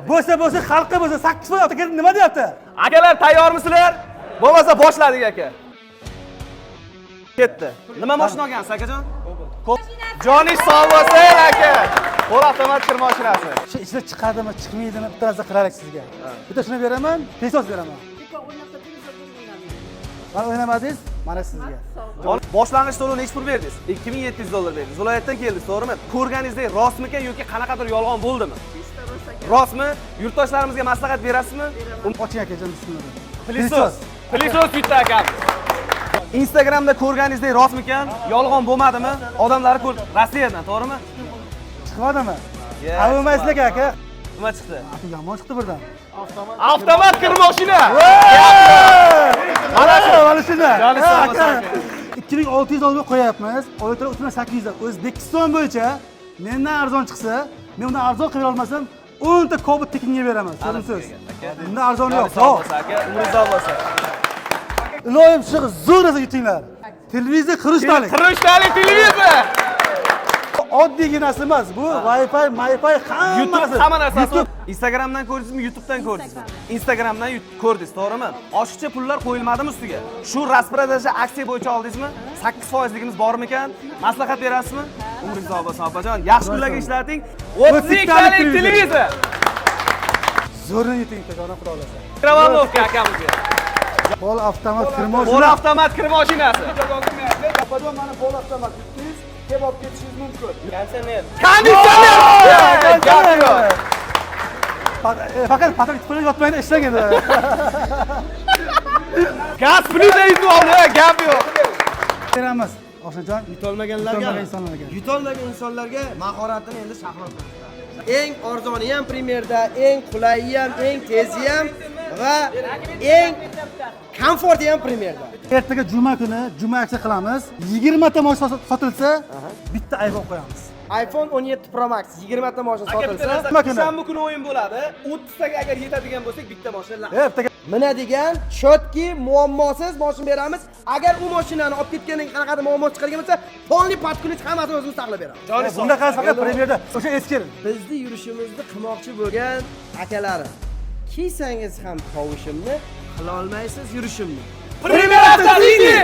Bo'lsa xalqqa bo'lsa 8 foiz ota kelib nima deyapti? Akalar tayyormisizlar? Bo'lmasa boshladik aka. Ketdi. Nima mashina olgansiz akajon? Joni sog' bo'lsin aka. Qo'l avtomat kir mashinasi. Shu ichida chiqadimi, chiqmaydimi bitta narsa qilaylik sizga. Bitta shuni beraman, pesos beraman. Mana o'ynamadingiz, mana sizga. Boshlang'ich to'lov necha pul berdingiz? $2700 berdingiz. Viloyatdan keldingiz, to'g'rimi? Ko'rganingizdek rostmikan yoki qanaqadir yolg'on bo'ldimi? Rostmi? Yurtdoshlarimizga maslahat berasizmi? Oching akajon, bismillah. Pilisos bitta akam. Instagramda ko'rganingizdek rostmikan? Yolg'on bo'lmadimi? Odamlar Rossiyadan, to'g'rimi? Chiqmadimi? Avamaysizlar aka. Nima chiqdi? Yomon chiqdi birdan. Avtomat kir mashina. Mana shuni. Joni sog' bo'lsin. 2600 qo'yapmiz. Oylar 3800. O'zbekiston bo'yicha mendan arzon chiqsa, men undan arzon qila olmasam, 10 ta Cobalt tekinga beraman. So'z. Bundan arzon yo'q. aka. Umringiz bo'lsin. Iloyim shu zo'rasa yutinglar. Televiziya kirishtalik. Kirishtalik televizor. Oddiygina emas, bu Wi-Fi, Wi-Fi hammasi. Hamma narsasi. Instagramdan ko'rdingizmi, YouTubedan ko'rdingizmi? Instagramdan ko'rdingiz, to'g'rimi? Oshiqcha pullar qo'yilmadimi ustiga? Shu rasprodaja aksiya bo'yicha oldingizmi? 8% ligimiz bormi ekan? Maslahat berasizmi? Umringiz bo'lsin opajon. Yaxshi kunlarga ishlating. 32 talik televizor. Zo'rini yuting, aka, xudo olasa. Kravolovka akamizga. Pol avtomat kir mashinasi. Pol avtomat kir mashinasi. Opajon, mana pol avtomat yutdingiz, kebab ketishingiz mumkin. Konditsioner. Faqat patak pulni yotmaydi, ishlang endi. Gaz plyuda yutoldi, gap yo'q. Beramiz. Oshnajon, Yutolmagan insonlarga mahoratini endi saqlab turibdi. Eng arzoni ham Premierda, eng qulayi ham, eng tezi ham va eng komforti ham Premierda. Ertaga juma kuni juma aksiya qilamiz. 20 ta mashina sotilsa, bitta iPhone qo'yamiz. iPhone 17 Pro Max 20 ta mashina sotilsa, Shanba kuni o'yin bo'ladi. 30 taga agar yetadigan bo'lsak, bitta mashina. Ertaga minadigan, chotki, muammosiz mashina beramiz. Agar u mashinani olib ketgandan keyin qanaqadir muammo chiqargan bo'lsa, polni patkunich hammasini o'zimiz saqlab beramiz. bunda qanday faqat Premierda o'sha eski. Bizni yurishimizni qilmoqchi bo'lgan akalarim, kiysangiz ham tovushimni, qila olmaysiz yurishimni. Premier Avtoliniya!